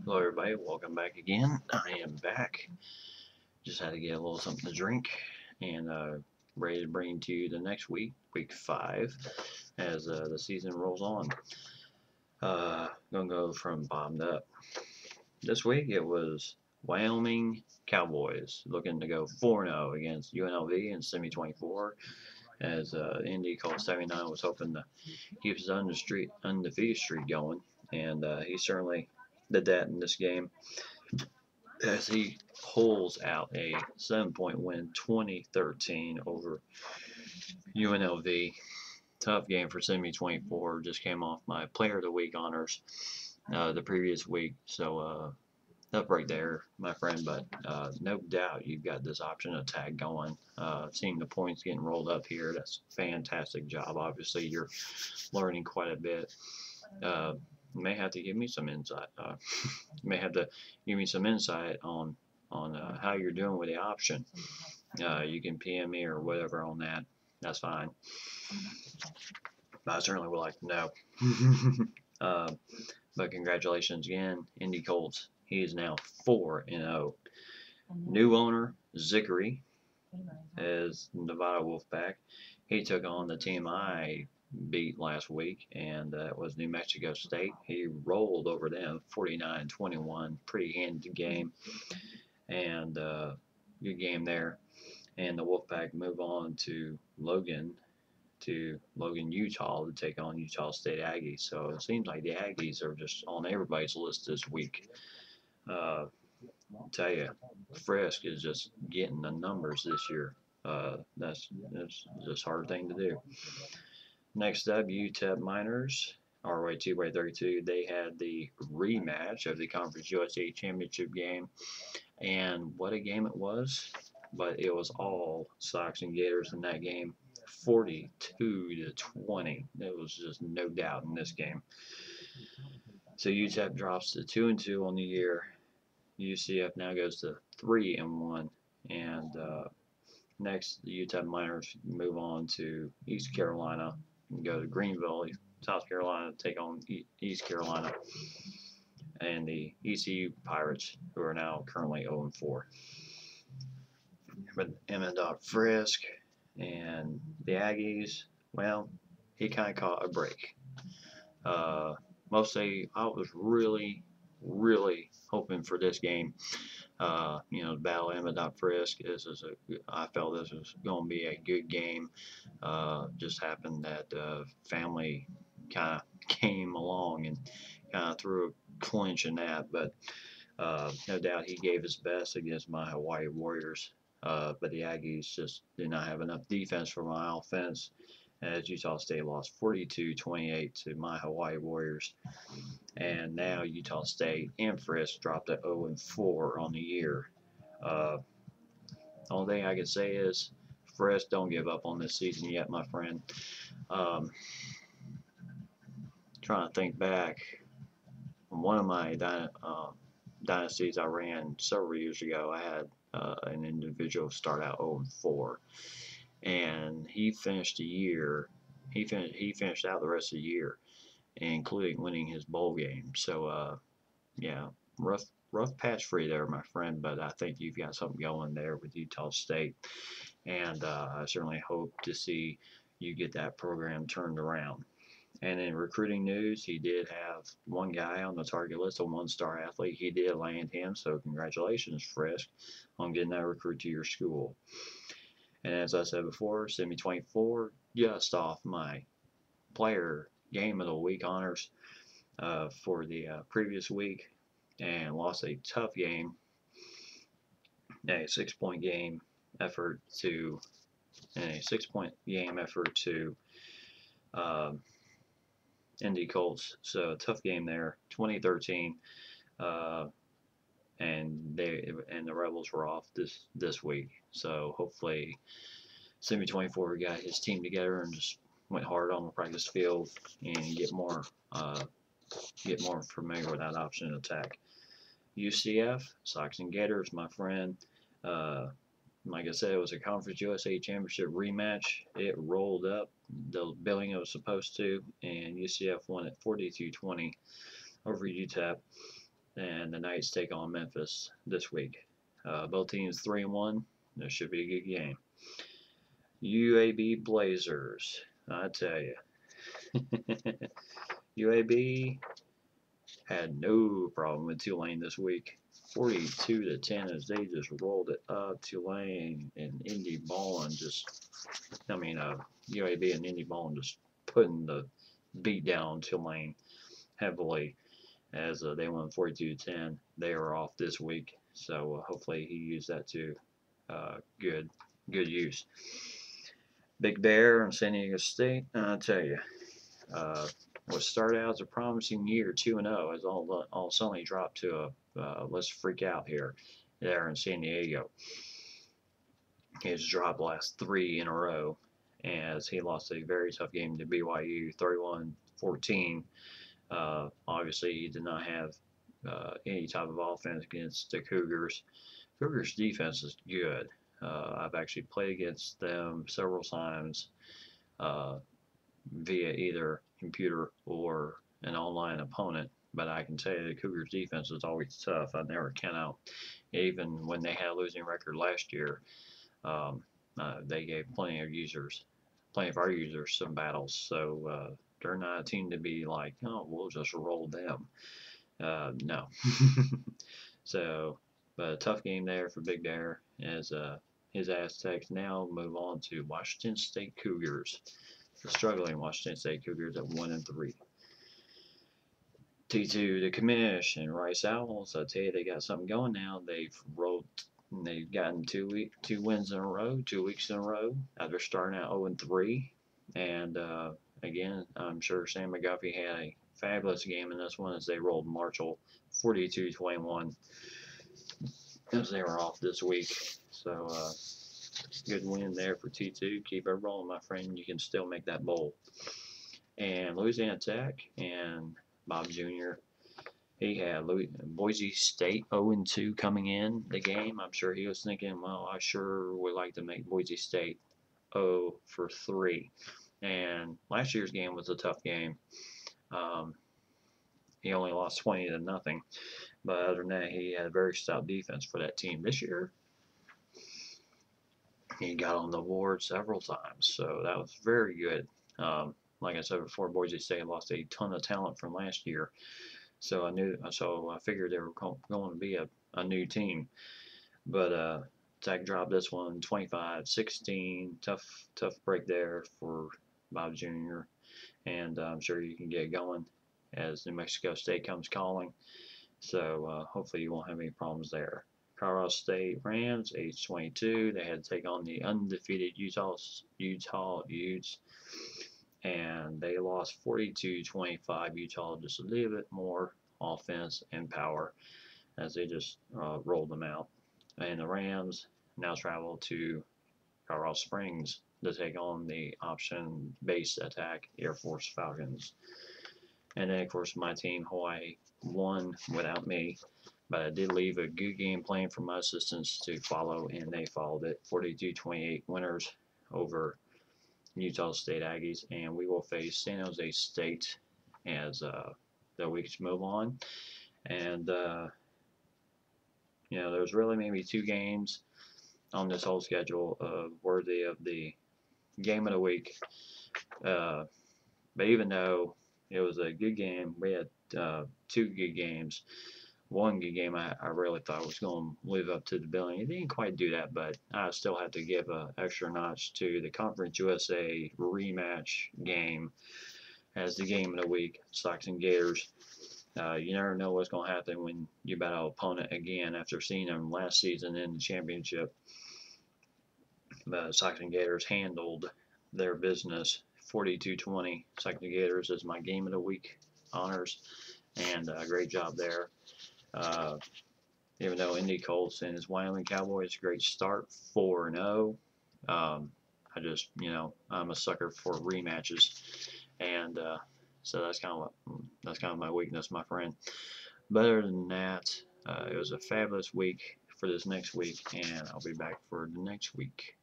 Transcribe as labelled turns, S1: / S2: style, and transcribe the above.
S1: Hello, everybody. Welcome back again. I am back. Just had to get a little something to drink and ready to bring to you the next week, week 5, as the season rolls on. Gonna go from bottom to up. This week it was Wyoming Cowboys looking to go 4-0 against UNLV in semi 24, as Indy called 79 was hoping to keep his undefeated streak going, and he certainly did that in this game as he pulls out a 7-point win 2013 over UNLV. Tough game for Semi 24. Just came off my Player of the Week honors the previous week. So, up right there, my friend. But no doubt you've got this option attack going. Seeing the points getting rolled up here, that's a fantastic job. Obviously, you're learning quite a bit. You may have to give me some insight. You may have to give me some insight on how you're doing with the option. You can PM me or whatever on that. That's fine. But I certainly would like to know. uh, but congratulations again, Indy Colts. He is now 4-0. New owner Zickery is Nevada Wolfpack. He took on the team I beat last week, and that was New Mexico State. He rolled over them 49-21. Pretty handy game, and good game there. And the Wolfpack move on to Logan, Utah, to take on Utah State Aggies. So it seems like the Aggies are just on everybody's list this week. I'll tell you, Frisk is just getting the numbers this year. That's just a hard thing to do. Next up, UTEP Miners, RY 2x32. They had the rematch of the Conference USA Championship game, and what a game it was! But it was all Sox and Gators in that game, 42-20. There was just no doubt in this game. So UTEP drops to 2-2 on the year. UCF now goes to 3-1, and next the UTEP Miners move on to East Carolina and go to Greenville, South Carolina, to take on East Carolina, and the ECU Pirates, who are now currently 0-4. But Emmett Frisk and the Aggies, well, he kind of caught a break. Mostly, I was really, really hoping for this game. The Battle of Emmett Frisk. I felt this was going to be a good game. Just happened that family kind of came along and kind of threw a clinch in that, but no doubt he gave his best against my Hawaii Warriors. But the Aggies just did not have enough defense for my offense, as Utah State lost 42-28 to my Hawaii Warriors. And now Utah State and Frisk dropped to 0-4 on the year. Uh, the only thing I can say is, Frisk, don't give up on this season yet, my friend. Trying to think back, one of my dynasties I ran several years ago, I had an individual start out 0-4, and he finished the year. He finished out the rest of the year, including winning his bowl game. So yeah, rough patch for you there, my friend. But I think you've got something going there with Utah State, and I certainly hope to see you get that program turned around. And in recruiting news, he did have one guy on the target list, a one-star athlete. He did land him, so congratulations, Frisk, on getting that recruit to your school. And as I said before, Semi 24, just off my player game of the week honors for the previous week, and lost a tough game, a 6-point game effort to, uh, Indy Colts. So tough game there, 2013, uh, and the Rebels were off this week. So hopefully, Semi 24 got his team together and just went hard on the practice field and get more familiar with that option attack. UCF, Sox and Gators, my friend. Like I said, it was a Conference USA Championship rematch. It rolled up the billing it was supposed to, and UCF won at 42-20 over UTEP. and the Knights take on Memphis this week. Both teams 3-1. This should be a good game. UAB Blazers. I tell you, UAB had no problem with Tulane this week. 42-10 as they just rolled it up. Tulane and Indy Ballin UAB and Indy Ballin just putting the beat down Tulane heavily as they won 42-10. They are off this week, so hopefully he used that to good use. Big Bear and San Diego State, I tell you, what started out as a promising year, 2-0, has all suddenly dropped to a let's freak out here there in San Diego. He's dropped the last 3 in a row as he lost a very tough game to BYU, 31-14. Obviously, he did not have any type of offense against the Cougars. Cougars' defense is good. I've actually played against them several times via either computer or an online opponent, but I can tell you the Cougars' defense is always tough. I never count out. Even when they had a losing record last year, they gave plenty of our users some battles. So they're not a team to be like, oh, we'll just roll them. No. So, but a tough game there for Big Bear as his Aztecs now move on to Washington State Cougars. The struggling Washington State Cougars at 1-3. T2 the Commish and Rice Owls. I tell you, they got something going now. They've gotten 2 wins in a row, 2 weeks in a row after starting out 0-3. And again, I'm sure Sam McGuffey had a fabulous game in this one as they rolled Marshall 42-21 as they were off this week. So good win there for T2. Keep it rolling, my friend. You can still make that bowl. And Louisiana Tech and Bob Jr. He had Boise State 0-2 coming in the game. I'm sure he was thinking, well, I sure would like to make Boise State 0-3. And last year's game was a tough game. He only lost 20-0. But other than that, he had a very stout defense for that team. This year, he got on the board several times, so that was very good. Like I said before, Boise State lost a ton of talent from last year, so I figured they were going to be a new team. But Tech dropped this one 25-16. Tough break there for Bob Jr. And I'm sure you can get going as New Mexico State comes calling. So hopefully you won't have any problems there. Colorado State Rams, age 22. They had to take on the undefeated Utah Utes, and they lost 42-25. Utah just a little bit more offense and power as they just rolled them out. And the Rams now travel to Colorado Springs to take on the option-based attack Air Force Falcons. And then, of course, my team, Hawaii, won without me. But I did leave a good game plan for my assistants to follow, and they followed it. 42-28 winners over Utah State Aggies. And we will face San Jose State as the weeks move on. And, there's really maybe 2 games on this whole schedule worthy of the game of the week. But even though it was a good game, we had 2 good games. One good game I really thought was going to live up to the billing. It didn't quite do that, but I still have to give an extra notch to the Conference USA rematch game as the game of the week. Sox and Gators. You never know what's going to happen when you battle an opponent again after seeing them last season in the championship. But Sox and Gators handled their business 42-20. Sox and Gators is my game of the week honors, and great job there. Even though Indy Colts and his Wyoming Cowboys, great start, 4-0. I just, I'm a sucker for rematches, and so that's kind of my weakness, my friend. But other than that, it was a fabulous week for this next week, and I'll be back for the next week.